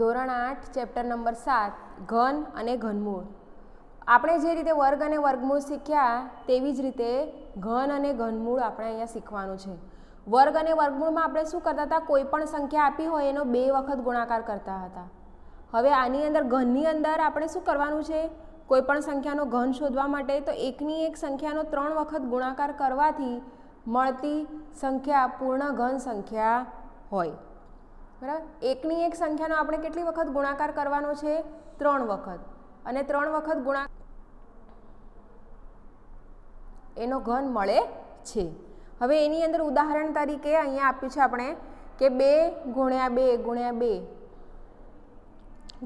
ધોરણ 8 chapter number 7 ઘન અને ઘનમૂળ. આપણે જે રીતે વર્ગ અને વર્ગમૂળ શીખ્યા તેવી જ રીતે ઘન અને ઘનમૂળ આપણે અહીંયા શીખવાનું છે. વર્ગ અને વર્ગમૂળમાં આપણે શું કરતા હતા, કોઈ પણ સંખ્યા આપી હોય એનો 2 વખત ગુણાકાર કરતા હતા. હવે આની અંદર ઘનની અંદર આપણે શું કરવાનું છે, કોઈ પણ સંખ્યાનો ઘન શોધવા માટે તો એકની એક સંખ્યાનો 3 વખત ગુણાકાર કરવાથી મળતી સંખ્યા પૂર્ણ ઘન સંખ્યા હોય. બરાબર, એકની એક સંખ્યાનો આપણે કેટલી વખત ગુણાકાર કરવાનો છે, 3 વખત, અને 3 વખત ગુણાકાર એનો ઘન મળે છે. હવે એની અંદર ઉદાહરણ તરીકે અહીંયા આપ્યું છે આપણે કે 2 ગુણ્યા 2 ગુણ્યા 2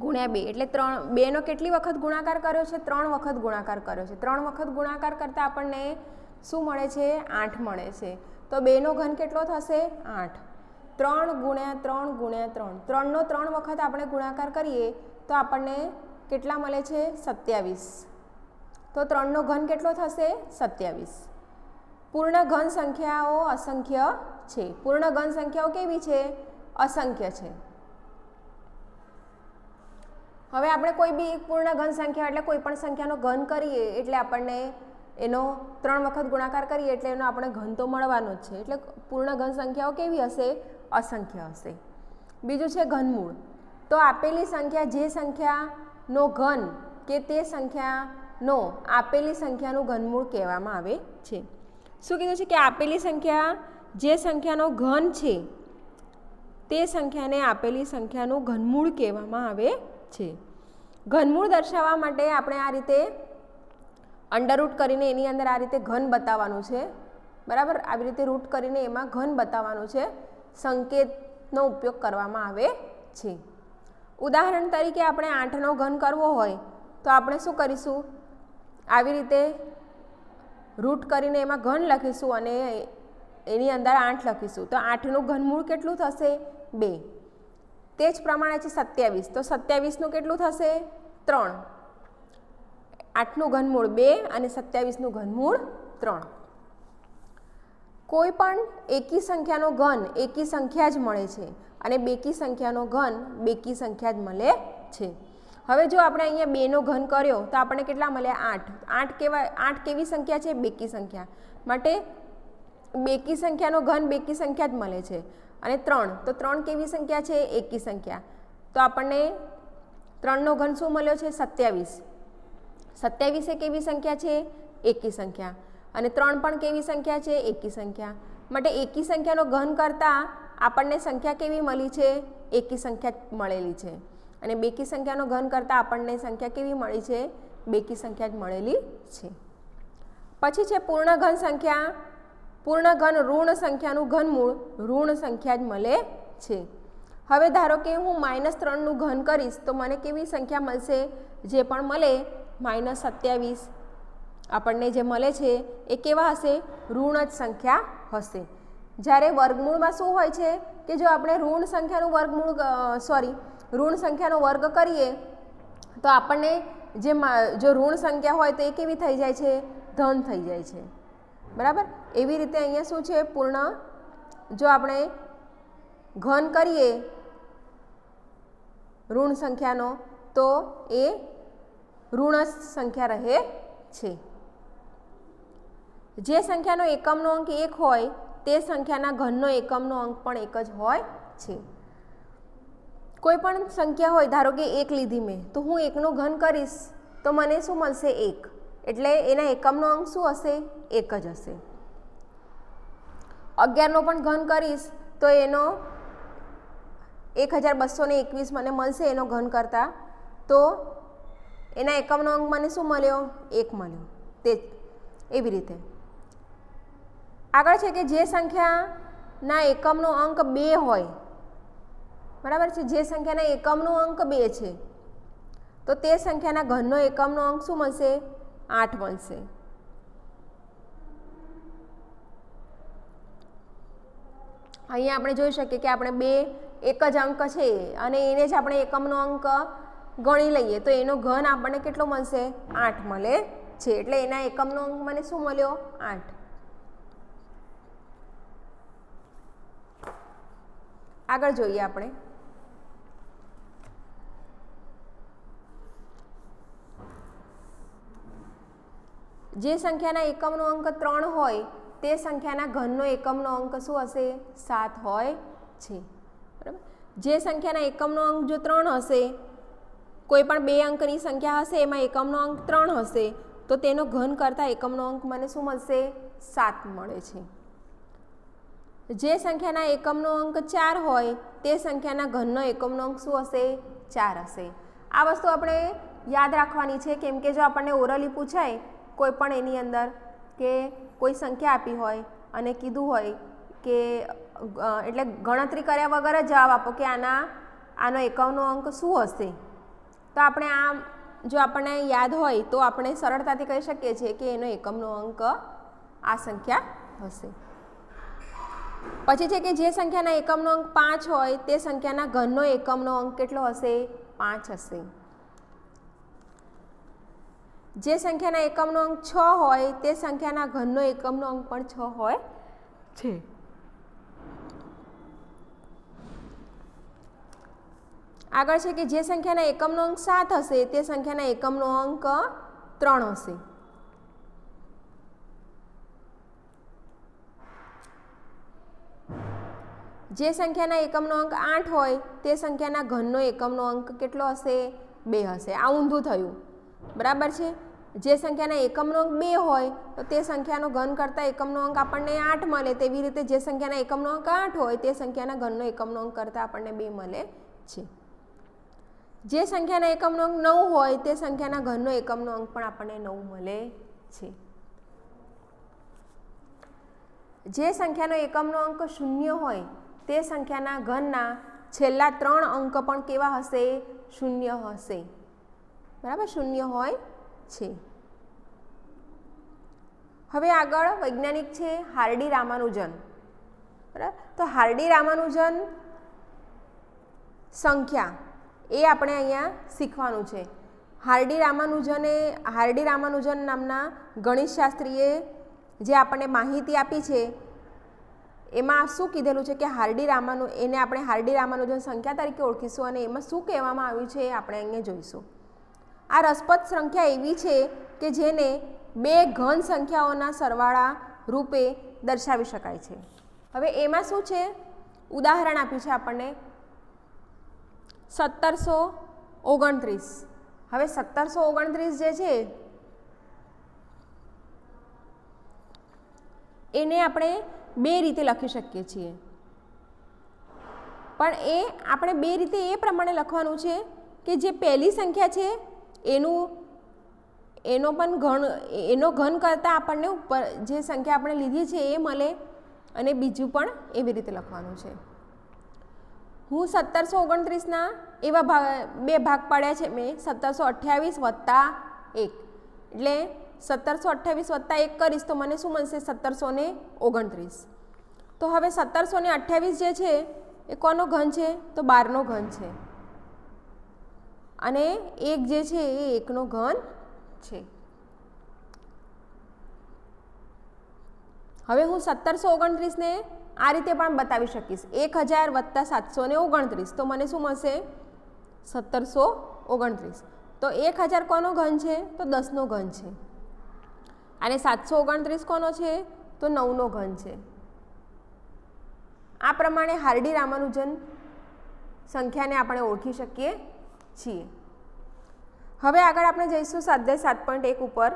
ગુણ્યા 2 એટલે 2 નો કેટલી વખત ગુણાકાર કર્યો છે, 3 વખત ગુણાકાર કર્યો છે. 3 વખત ગુણાકાર કરતાં આપણને શું મળે છે, 8 મળે છે. તો 2 નો ઘન કેટલો થશે, 8. 3 ગુણ્યા 3 ગુણ્યા 3, 3 નો 3 વખત આપણે ગુણાકાર કરીએ તો આપણને કેટલા મળે છે, 27. તો 3 નો ઘન કેટલો થશે, 27. પૂર્ણ ઘન સંખ્યાઓ અસંખ્ય છે. પૂર્ણ ઘન સંખ્યાઓ કેવી છે, અસંખ્ય છે. હવે આપણે કોઈ બી પૂર્ણ ઘન સંખ્યા એટલે કોઈ પણ સંખ્યાનો ઘન કરીએ એટલે આપણને એનો 3 વખત ગુણાકાર કરીએ એટલે એનો આપણે ઘન તો મળવાનો જ છે. એટલે પૂર્ણ ઘન સંખ્યાઓ કેવી હશે, અસંખ્ય હશે. બીજું છે ઘનમૂળ. તો આપેલી સંખ્યા જે સંખ્યાનો ઘન કે તે સંખ્યાનો આપેલી સંખ્યાનું ઘનમૂળ કહેવામાં આવે છે. શું કીધું છે કે આપેલી સંખ્યા જે સંખ્યાનો ઘન છે તે સંખ્યાને આપેલી સંખ્યાનું ઘનમૂળ કહેવામાં આવે છે. ઘનમૂળ દર્શાવવા માટે આપણે આ રીતે અંડરરૂટ કરીને એની અંદર આ રીતે ઘન બતાવવાનું છે. બરાબર, આવી રીતે રૂટ કરીને એમાં ઘન બતાવવાનું છે. સંકેતનો ઉપયોગ કરવામાં આવે છે. ઉદાહરણ તરીકે આપણે 8નો ઘન કરવો હોય તો આપણે શું કરીશું, આવી રીતે રૂટ કરીને એમાં ઘન લખીશું અને એની અંદર 8 લખીશું. તો 8નું ઘનમૂળ કેટલું થશે, 2. તે જ પ્રમાણે છે 27. તો 27નું કેટલું થશે, 3. 8નું ઘનમૂળ 2 અને 27નું ઘનમૂળ 3. કોઈ પણ એકી સંખ્યાનો ઘન એકી સંખ્યા જ મળે છે અને બેકી સંખ્યાનો ઘન બેકી સંખ્યા જ મળે છે. હવે જો આપણે અહીંયા 2નો ઘન કર્યો તો આપણને કેટલા મળ્યા, 8. 8 કેવી સંખ્યા છે, બેકી સંખ્યા. માટે બેકી સંખ્યાનો ઘન બેકી સંખ્યા જ મળે છે. અને 3, તો 3 કેવી સંખ્યા છે, એકી સંખ્યા. તો આપણને 3નો ઘન શું મળ્યો છે, 27. 27 એ કેવી સંખ્યા છે, એકી સંખ્યા. અને 3 પણ કેવી સંખ્યા છે, એકી સંખ્યા. માટે એકી સંખ્યાનો ઘન કરતાં આપણને સંખ્યા કેવી મળી છે, એકી સંખ્યા મળેલી છે. અને બેકી સંખ્યાનો ઘન કરતાં આપણને સંખ્યા કેવી મળી છે, બેકી સંખ્યા જ મળેલી છે. પછી છે પૂર્ણ ઘન સંખ્યા. પૂર્ણ ઘન ઋણ સંખ્યાનું ઘનમૂળ ઋણ સંખ્યા જ મળે છે. હવે ધારો કે હું -3નું ઘન કરીશ તો મને કેવી સંખ્યા મળશે, જે પણ મળે -27 આપણને જે મળે છે એ કેવા હશે, ઋણ જ સંખ્યા હશે. જ્યારે વર્ગમૂળમાં શું હોય છે કે જો આપણે ઋણ સંખ્યાનું ઋણ સંખ્યાનો વર્ગ કરીએ તો આપણને જો ઋણ સંખ્યા હોય તો એ કેવી થઈ જાય છે, ધન થઈ જાય છે. બરાબર, એવી રીતે અહીંયા શું છે, પૂર્ણ જો આપણે ઘન કરીએ ઋણ સંખ્યાનો તો એ ઋણ સંખ્યા રહે છે. જે સંખ્યાનો એકમનો અંક 1 હોય તે સંખ્યાના ઘનનો એકમનો અંક પણ 1 જ હોય છે. કોઈ પણ સંખ્યા હોય, ધારો કે 1 લીધી મેં, તો હું 1નું ઘન કરીશ તો મને શું મળશે, 1. એટલે એના એકમનો અંક શું હશે, 1 જ હશે. 11નો પણ ઘન કરીશ તો એનો 1221 મને મળશે એનો ઘન કરતાં, તો એના એકમનો અંક મને શું મળ્યો, 1 મળ્યો. તે એવી રીતે આગળ છે કે જે સંખ્યાના એકમનો અંક 2 હોય, બરાબર છે, જે સંખ્યાના એકમનો અંક 2 છે તો તે સંખ્યાના ઘનનો એકમનો અંક શું મળશે, 8 મળશે. અહીંયા આપણે જોઈ શકીએ કે આપણે 2 એક જ અંક છે અને એને જ આપણે એકમનો અંક ગણી લઈએ તો એનો ઘન આપણને કેટલો મળશે, 8 મળે છે. એટલે એના એકમનો અંક મને શું મળ્યો, 8. આગળ જોઈએ આપણે જે સંખ્યાના એકમનો અંક 3 હોય તે સંખ્યાના ઘનનો એકમનો અંક શું હશે? 7 હોય છે, બરાબર. જે સંખ્યાના એકમનો અંક જો 3 હશે, કોઈ પણ 2 અંકની સંખ્યા હશે એમાં એકમનો અંક 3 હશે, તો તેનો ઘન કરતાં એકમનો અંક મને શું મળશે? 7 મળે છે. જે સંખ્યાના એકમનો અંક 4 હોય તે સંખ્યાના ઘનનો એકમનો અંક શું હશે? 4 હશે. આ વસ્તુ આપણે યાદ રાખવાની છે, કેમ કે જો આપણને ઓરલી પૂછાય કોઈ પણ એની અંદર કે કોઈ સંખ્યા આપી હોય અને કીધું હોય કે એટલે ગણતરી કર્યા વગર જ જવાબ આપો કે આનો એકમનો અંક શું હશે, તો આપણે આ જો આપણને યાદ હોય તો આપણે સરળતાથી કહી શકીએ છીએ કે એનો એકમનો અંક આ સંખ્યા હશે. પછી છે કે જે સંખ્યાના એકમનો અંક 5 હોય તે સંખ્યાના ઘનનો એકમનો અંક કેટલો હશે? 5 હશે. જે સંખ્યાના એકમનો અંક 6 હોય તે સંખ્યાના ઘનનો એકમનો અંક પણ 6 હોય છે. આગળ છે કે જે સંખ્યાના એકમનો અંક 7 હશે તે સંખ્યાના એકમનો અંક 3 હશે. જે સંખ્યાના એકમનો અંક 8 હોય તે સંખ્યાના ઘનનો એકમનો અંક કેટલો હશે? 2 હશે. આ ઊંધું થયું, બરાબર છે. જે સંખ્યાના એકમનો અંક 2 હોય તો તે સંખ્યાનો ઘન કરતાં એકમનો અંક આપણને 8 મળે, તેવી રીતે જે સંખ્યાના એકમનો અંક 8 હોય તે સંખ્યાના ઘનનો એકમનો અંક કરતાં આપણને 2 મળે છે. જે સંખ્યાના એકમનો અંક 9 હોય તે સંખ્યાના ઘનનો એકમનો અંક પણ આપણને 9 મળે છે. જે સંખ્યાનો એકમનો અંક 0 હોય તે સંખ્યાના ઘનના છેલ્લા 3 અંક પણ કેવા હશે? 0 હશે, બરાબર, 0 હોય છે. હવે આગળ વૈજ્ઞાનિક છે હાર્ડી રામાનુજન, બરાબર. તો હાર્ડી રામાનુજન સંખ્યા એ આપણે અહીંયા શીખવાનું છે. હાર્ડી રામાનુજન નામના ગણિતશાસ્ત્રીએ જે આપણને માહિતી આપી છે એમાં શું કીધેલું છે કે એને આપણે હાર્ડી રામાનુજન સંખ્યા તરીકે ઓળખીશું અને એમાં શું કહેવામાં આવ્યું છે એ આપણે અહીંયા જોઈશું. આ રસપ્રદ સંખ્યા એવી છે કે જેને 2 ઘન સંખ્યાઓના સરવાળા રૂપે દર્શાવી શકાય છે. હવે એમાં શું છે? ઉદાહરણ આપ્યું છે આપણને 1729. હવે 1729 જે છે એને આપણે 2 રીતે લખી શકીએ છીએ, પણ એ આપણે 2 રીતે એ પ્રમાણે લખવાનું છે કે જે પહેલી સંખ્યા છે એનો ઘન કરતાં આપણને ઉપર જે સંખ્યા આપણે લીધી છે એ મળે, અને બીજું પણ એવી રીતે લખવાનું છે. હું 1729ના એવા 2 ભાગ પાડ્યા છે મેં, 1728 વત્તા 1, એટલે 1728 વત્તા 1 કરીશ તો મને શું મળશે? 1729. તો હવે 1728 જે છે એ કોનો ઘન છે? તો 12નો ઘન છે, અને 1 જે છે એ 1નો ઘન છે. હવે હું 1729ને આ રીતે પણ બતાવી શકીશ, 1000 વત્તા 729, તો મને શું મળશે? 1729. તો 1000 કોનો ઘન છે? તો 10નો ઘન છે, અને 729 કોનો છે? તો 9નો ઘન છે. આ પ્રમાણે હાર્ડી રામાનુજન સંખ્યાને આપણે ઓળખી શકીએ છીએ. હવે આગળ આપણે જઈશું સ્વાધ્યાય 7.1 ઉપર.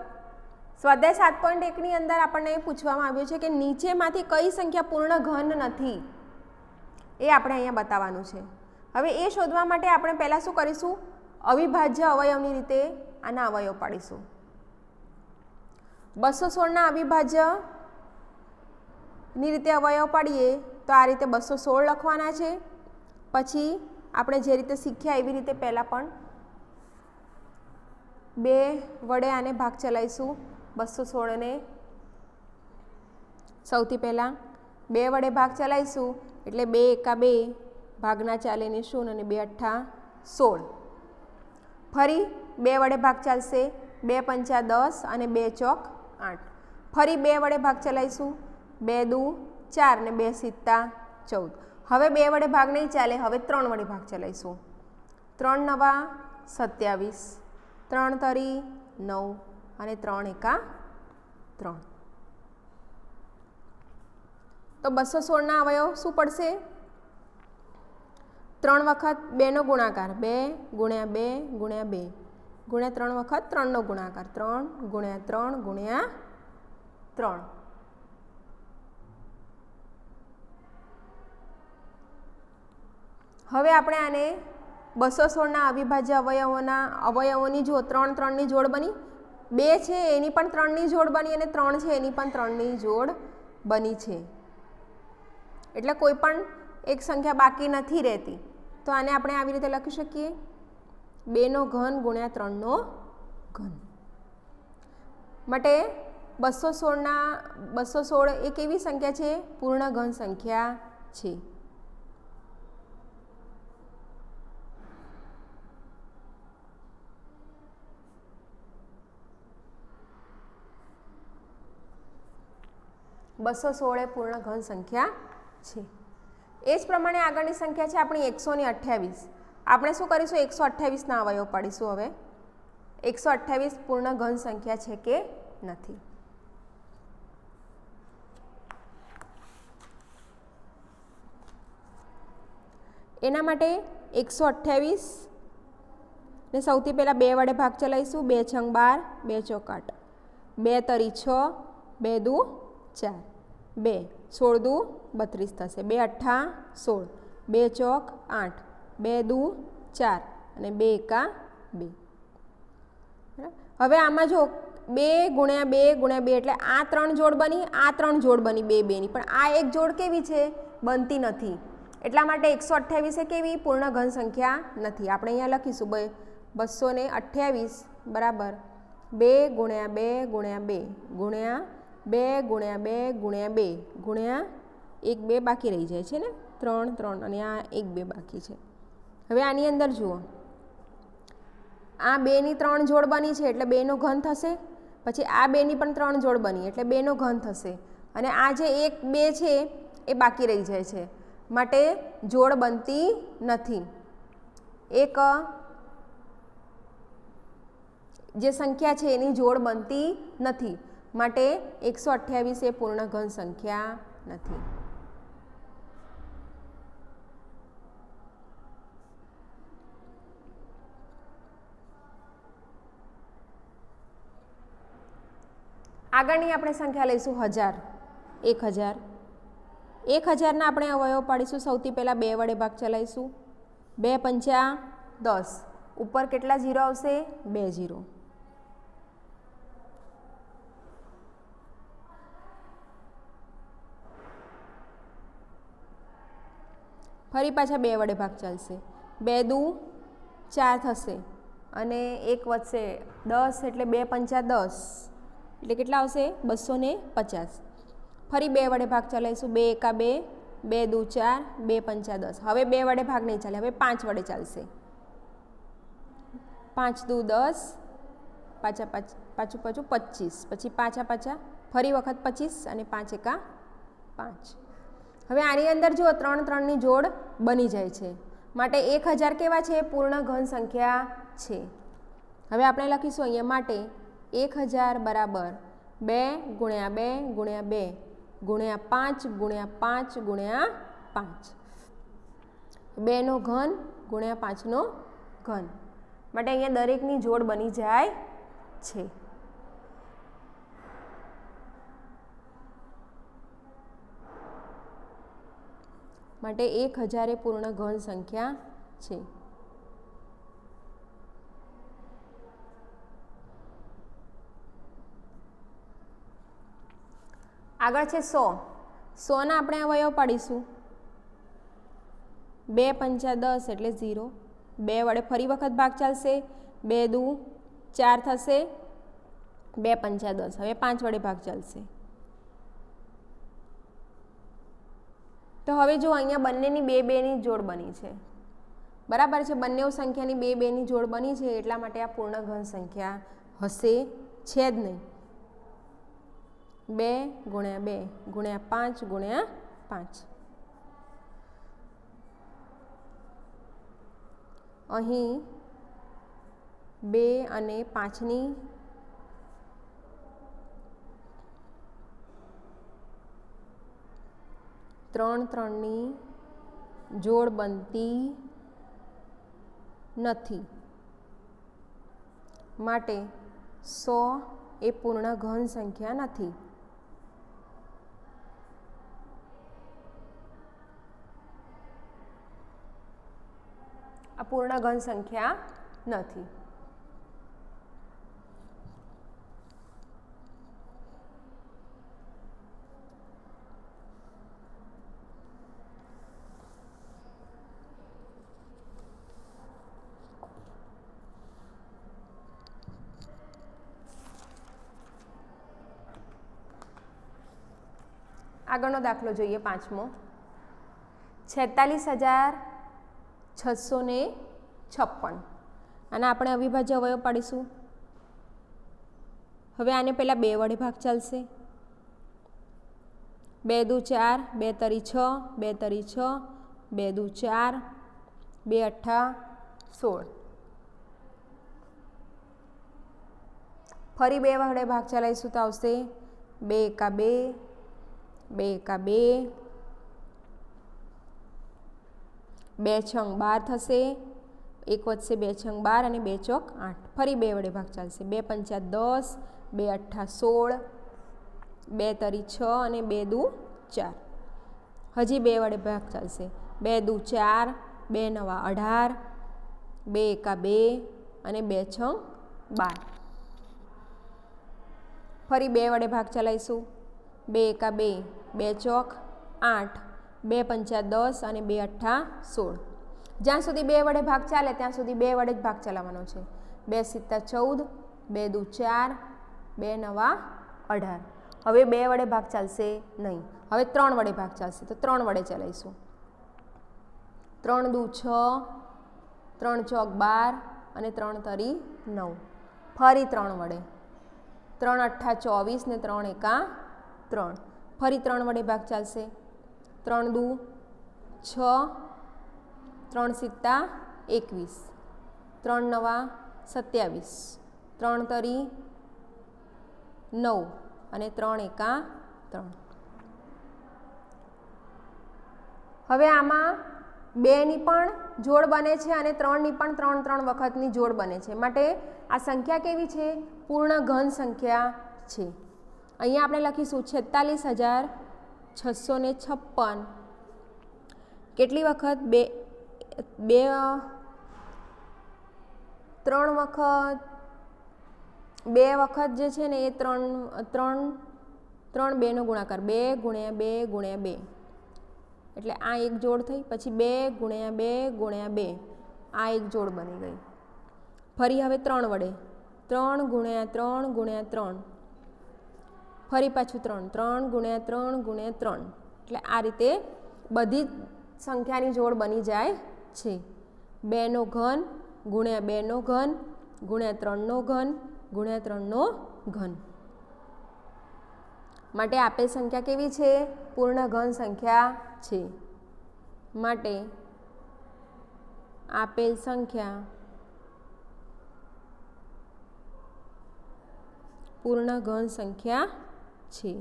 સ્વાધ્યાય 7.1ની અંદર આપણને પૂછવામાં આવ્યું છે કે નીચેમાંથી કઈ સંખ્યા પૂર્ણ ઘન નથી, એ આપણે અહીંયા બતાવવાનું છે. હવે એ શોધવા માટે આપણે પહેલાં શું કરીશું? અવિભાજ્ય અવયવની રીતે આના અવયવ પાડીશું. 216ના અવિભાજ્યની રીતે અવયવ પાડીએ તો આ રીતે 216 લખવાના છે. પછી આપણે જે રીતે શીખ્યા એવી રીતે પહેલાં પણ 2 વડે આને ભાગ ચલાવીશું. 216ને સૌથી પહેલાં 2 વડે ભાગ ચલાવીશું એટલે 2 એકા 2, ભાગના ચાલે ને 0, અને 2 અઠ્ઠા 16. ફરી 2 વડે ભાગ ચાલશે, 2 પંચા 10 અને 2 ચોક 8. ફરી 2 વડે ભાગ ચલાવીશું, 2 દુ 4 ને 2 સિત્તા 14. હવે 2 વડે ભાગ નહીં ચાલે, હવે 3 વડે ભાગ ચલાવીશું. 3 નવા 27, 3 તરી 9 અને 3 એકા 3। તો 216 અવયવ શું પડશે? 3 વખત 2નો ગુણાકાર 2 ગુણ્યા 2 ગુણ્યા 2 ગુણ્યા 3 વખત 3નો ગુણાકાર 3 ગુણ્યા 3 ગુણ્યા 3। હવે આપણે આને 216ના અવિભાજ્ય અવયવોની જો 3 3ની જોડ બની, 2 છે એની પણ 3ની જોડ બની અને 3 છે એની પણ 3ની જોડ બની છે, એટલે કોઈ પણ એક સંખ્યા બાકી નથી રહેતી। તો આને આપણે આવી રીતે લખી શકીએ 2નો ઘન ગુણ્યા 3નો ઘન। માટે 216 એક એવી સંખ્યા છે પૂર્ણ ઘન સંખ્યા છે। એ પૂર્ણ ઘન સંખ્યા છે। એ જ પ્રમાણે આગળની સંખ્યા છે આપણી 128। આપણે શું કરીશું? 128ના અવયવ પાડીશું। હવે 128 પૂર્ણ ઘન સંખ્યા છે કે નથી? એના માટે 128 ને સૌથી પહેલાં 2 વડે ભાગ ચલાવીશું। 2 છંગ 12, 2 ચોક 8, 2 તરી 6, 2 દુ 4, 2 16 દુ 32 થશે, 2 અઠ્ઠા 16, 2 ચોક 8, 2 દુ 4 અને 2 એકા 2। હવે આમાં જો 2 ગુણ્યા 2 ગુણ્યા 2 એટલે આ 3 જોડ બની, આ 3 જોડ બની 2 2ની, પણ આ એક જોડ કેવી છે? બનતી નથી। એટલા માટે 128 એ કેવી? પૂર્ણ ઘન સંખ્યા નથી। આપણે અહીંયા લખીશું 228 બરાબર 2 ગુણ્યા 2 ગુણ્યા 2 ગુણ્યા 2 ગુણ્યા 2 ગુણ્યા 2 ગુણ્યા 1 2 બાકી રહી જાય છે ને, 3 3 અને આ 1 2 બાકી છે। હવે આની અંદર જુઓ, આ 2ની 3 જોડ બની છે એટલે 2નો ઘન થશે, પછી આ 2ની પણ 3 જોડ બની એટલે 2નો ઘન થશે, અને આ જે 1 2 છે એ બાકી રહી જાય છે, માટે જોડ બનતી નથી। એક જે સંખ્યા છે એની જોડ બનતી નથી, માટે 128 એ પૂર્ણ ઘન સંખ્યા નથી। આગળની આપણે સંખ્યા લઈશું 1000। 1000 1000ના આપણે અવયવ પાડીશું। સૌથી પહેલાં 2 વડે ભાગ ચલાવીશું। 2 પંચા 10, ઉપર કેટલા ઝીરો આવશે? 2 ઝીરો। ફરી પાછા 2 વડે ભાગ ચાલશે। 2 દુ 4 થશે અને 1 વધશે 10 એટલે 2 પંચા 10 એટલે કેટલા આવશે? 250। ફરી 2 વડે ભાગ ચલાવીશું। 2 એકા 2, 2 દુ 4, 2 પંચા 10। હવે 2 વડે ભાગ નહીં ચાલે, હવે 5 વડે ચાલશે। 5 દુ 10, પાછું 25, પછી પાછા ફરી વખત 25 અને 5 એકા 5। હવે આની અંદર જો 3 3ની જોડ બની જાય છે, માટે 1000 કેવા છે? પૂર્ણ ઘન સંખ્યા છે। હવે આપણે લખીશું અહીંયા માટે 1000 બરાબર 2 ગુણ્યા 2 ગુણ્યા 2 ગુણ્યા 5 ગુણ્યા 5 ગુણ્યા 5, 2નો ઘન ગુણ્યા 5નો ઘન, માટે અહીંયા દરેકની જોડ બની જાય છે। માટે 1000 એ પૂર્ણ ઘન સંખ્યા છે। આગળ છે 100। 100ના આપણે અવયવ પાડીશું। 2 પંચા 10 એટલે 0, 2 વડે ફરી વખત ભાગ ચાલશે। 2 દુ 4 થશે, 2 પંચા 10, હવે 5 વડે ભાગ ચાલશે। તો હવે જો અહીંયા બંનેની 2 2ની જોડ બની છે, બરાબર છે? બંને સંખ્યાની 2 2ની જોડ બની છે, એટલા માટે આ પૂર્ણ ઘન સંખ્યા હશે છે જ નહીં। 2 ગુણ્યા 2 ગુણ્યા 5 ગુણ્યા 5, અહીં 2 અને 5ની 3 3ની જોડ બનતી નથી, માટે 100 એ પૂર્ણ ઘન સંખ્યા નથી. આ પૂર્ણ ઘન સંખ્યા નથી. આગળનો દાખલો જોઈએ, 5મો. 46,656. અને આપણે અવિભાજ્ય અવયવ પાડીશું. હવે આને પહેલાં 2 વડે ભાગ ચાલશે. 2 દુ 4, 2 તરી 6, 2 તરી 6, 2 દુ 4, 2 અઠ્ઠા 16. ફરી 2 વડે ભાગ ચલાવીશું તો આવશે 2 એકા 2, 2 એકા 2, 2 છંગ 12 થશે, 1 વધશે 2 છંગ 12 અને 2 ચોક 8. ફરી 2 વડે ભાગ ચાલશે. 2 પંચા 10, 2 અઠ્ઠા 16, 2 તરી 6 અને 2 દુ 4. હજી 2 વડે ભાગ ચાલશે. 2 દુ 4, 2 નવા 18, 2 એકા 2 અને 2 છંગ 12. ફરી 2 વડે ભાગ ચલાવીશું. 2 એકા 2, 2 ચોક 8, 2 પંચા 10 અને 2 અઠ્ઠા 16. જ્યાં સુધી 2 વડે ભાગ ચાલે ત્યાં સુધી 2 વડે જ ભાગ ચલાવવાનો છે. 2 સિત્તા 14, 2 દુ 4, 2 નવા 18. હવે 2 વડે ભાગ ચાલશે નહીં. હવે 3 વડે ભાગ ચાલશે તો 3 વડે ચલાવીશું. 3 દુ 6, 3 ચોક 12 અને 3 તરી 9. ફરી 3 વડે. 3 અઠ્ઠા 24 ને 3 એકા 3. ફરી 3 વડે ભાગ ચાલશે. 3 દુ 6, 3 સિત્તા 21, 3 નવા 27, 3 તરી 9 અને 3 એકા 3. હવે આમાં 2ની પણ જોડ બને છે અને 3ની પણ 3 વખતની જોડ બને છે. માટે આ સંખ્યા કેવી છે? પૂર્ણ ઘન સંખ્યા છે. અહીંયા આપણે લખીશું 46,656 કેટલી વખત? 3 વખત. 2 વખત જે છે ને એ 3 2નો ગુણાકાર 2 ગુણ્યા 2 ગુણ્યા 2 એટલે આ એક જોડ થઈ. પછી 2 ગુણ્યા 2 ગુણ્યા 2 આ એક જોડ બની ગઈ. ફરી હવે 3 વડે. 3 ગુણ્યા 3 ગુણ્યા 3. ફરી પાછું 3 ગુણ્યા 3 ગુણ્યા 3. એટલે આ રીતે બધી સંખ્યાની જોડ બની જાય છે. 2નો ઘન ગુણ્યા 2નો ઘન ગુણ્યા 3નો ઘન ગુણ્યા 3નો ઘન. માટે આપેલ સંખ્યા કેવી છે? પૂર્ણ ઘન સંખ્યા છે. માટે આપેલ સંખ્યા પૂર્ણ ઘન સંખ્યા છે.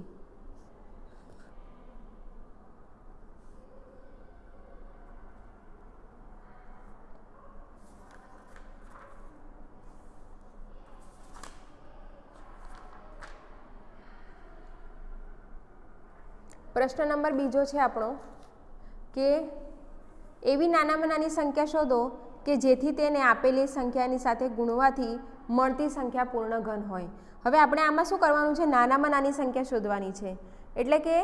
પ્રશ્ન નંબર બીજો છે આપણો કે એવી નાનામાં નાની સંખ્યા શોધો કે જેથી તેને આપેલી સંખ્યાની સાથે ગુણવાથી મળતી સંખ્યા પૂર્ણ ઘન હોય. હવે આપણે આમાં શું કરવાનું છે? નાનામાં નાની સંખ્યા શોધવાની છે. એટલે કે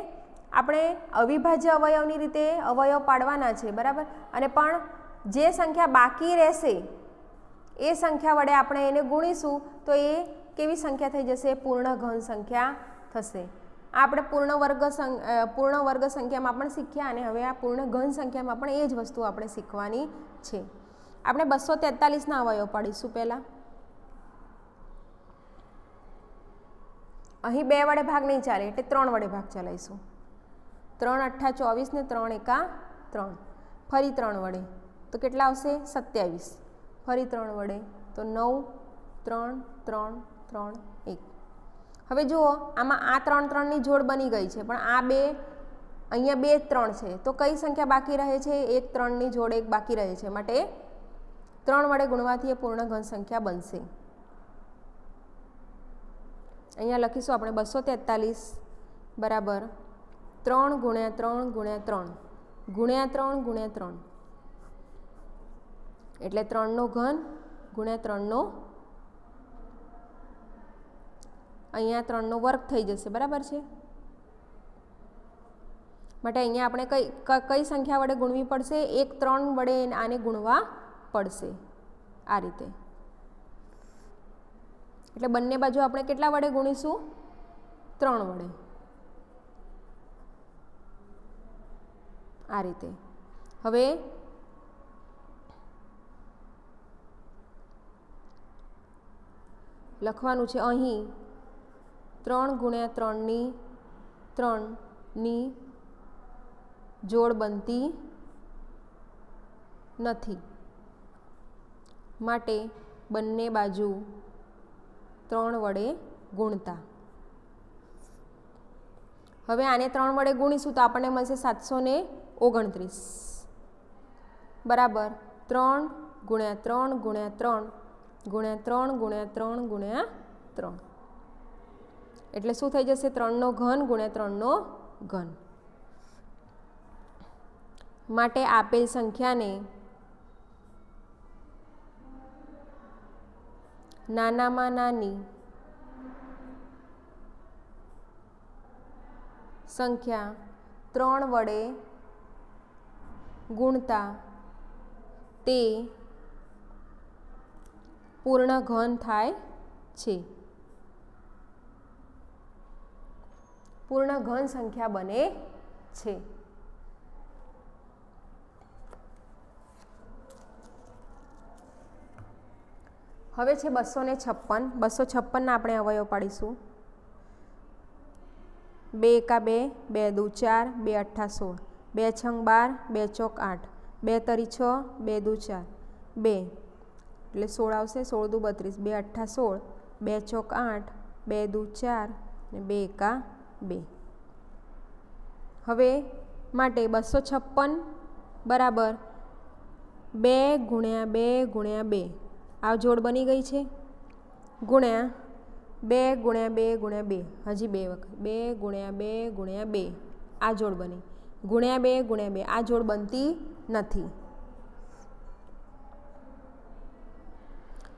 આપણે અવિભાજ્ય અવયવની રીતે અવયવ પાડવાના છે, બરાબર. અને પણ જે સંખ્યા બાકી રહેશે એ સંખ્યા વડે આપણે એને ગુણીશું તો એ કેવી સંખ્યા થઈ જશે? પૂર્ણ ઘન સંખ્યા થશે. આપણે પૂર્ણ વર્ગ સંખ્યામાં પણ શીખ્યા અને હવે આ પૂર્ણ ઘન સંખ્યામાં પણ એ જ વસ્તુ આપણે શીખવાની છે. આપણે 243ના અવયવ પાડીશું. પહેલાં અહીં 2 વડે ભાગ નહીં ચાલે એટલે 3 વડે ભાગ ચલાવીશું. 3 અઠ્ઠા 24 ને 3 એકા 3. ફરી 3 વડે તો કેટલા આવશે? 27. ફરી 3 વડે તો 9, 3 3 3 1. હવે જુઓ આમાં આ 3 3ની જોડ બની ગઈ છે પણ આ 2 અહીંયા 2 3 છે તો કઈ સંખ્યા બાકી રહે છે? 1 3ની જોડે 1 બાકી રહે છે, માટે 3 વડે ગુણવાથી એ પૂર્ણ ઘન સંખ્યા બનશે. અહીંયા લખીશું આપણે 243 બરાબર 3 ગુણ્યા 3 ગુણ્યા 3 ગુણ્યા 3 ગુણ્યા 3 એટલે 3નો ઘન ગુણ્યા 3નો, અહીંયા 3નો વર્ગ થઈ જશે, બરાબર છે. માટે અહીંયા આપણે કઈ સંખ્યા વડે ગુણવી પડશે? 1 3 વડે આને ગુણવા પડશે, આ રીતે. એટલે બંને બાજુ આપણે કેટલા વડે ગુણીશું? 3 વડે, આ રીતે. હવે લખવાનું છે અહીં 3 ગુણ્યા 3ની જોડ બનતી નથી, માટે બંને બાજુ 3 વડે ગુણતા. હવે આને 3 વડે ગુણીશું તો આપણને મળશે 729 બરાબર 3 ગુણ્યા 3 ગુણ્યા 3 ગુણ્યા 3 ગુણ્યા 3 ગુણ્યા 3 એટલે શું થઈ જશે? 3નો ઘન ગુણ્યા 3નો ઘન. માટે આપેલ સંખ્યાને નાનામાં નાની સંખ્યા 3 વડે ગુણતા તે પૂર્ણ ઘન થાય છે, પૂર્ણ ઘન સંખ્યા બને છે. હવે છે 256. 256ના આપણે અવયવ પાડીશું. 2 એકા 2, 2 દુ 4, 2 અઠ્ઠા 16, 2 છંગ 12, 2 ચોક 8, 2 તરી 6, 2 દુ 4, 2 એટલે 16 આવશે, 16 દુ 32, 2 અઠ્ઠા 16, 2 ચોક 8, 2 દુ 4 ને 2 એકા 2. હવે માટે 256 બરાબર 2 ગુણ્યા 2 ગુણ્યા 2 આ જોડ બની ગઈ છે, ગુણ્યા 2 ગુણ્યા 2 ગુણ્યા 2 હજી 2 વખત 2 ગુણ્યા 2 ગુણ્યા 2 આ જોડ બની, ગુણ્યા 2 ગુણ્યા 2 આ જોડ બનતી નથી.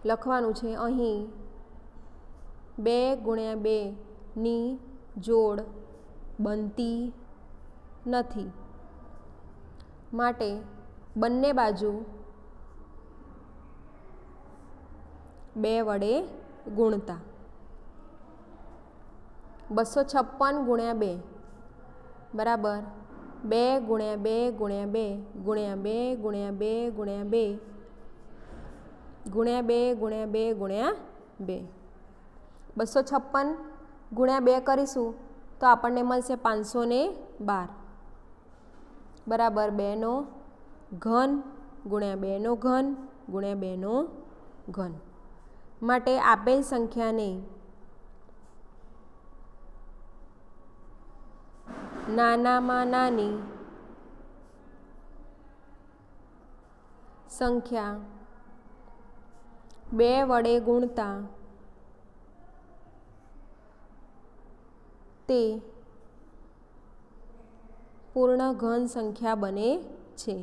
લખવાનું છે અહીં 2 ગુણ્યા 2ની જોડ બનતી નથી, માટે બંને બાજુ 2 વડે ગુણતા. 256 ગુણ્યા 2 બરાબર 2 ગુણ્યા 2 ગુણ્યા 2 ગુણ્યા 2 ગુણ્યા 2 ગુણ્યા 2 ગુણ્યા 2 ગુણ્યા 2 ગુણ્યા 2 256 ગુણ્યા 2 કરીશું તો આપણને મળશે 512 બરાબર 2નો ઘન ગુણ્યા 2નો ઘન ગુણ્યા 2નો ઘન. માટે આપેલ સંખ્યાને નાનામાં નાની સંખ્યા 2 વડે ગુણતા તે પૂર્ણ ઘન સંખ્યા બને છે.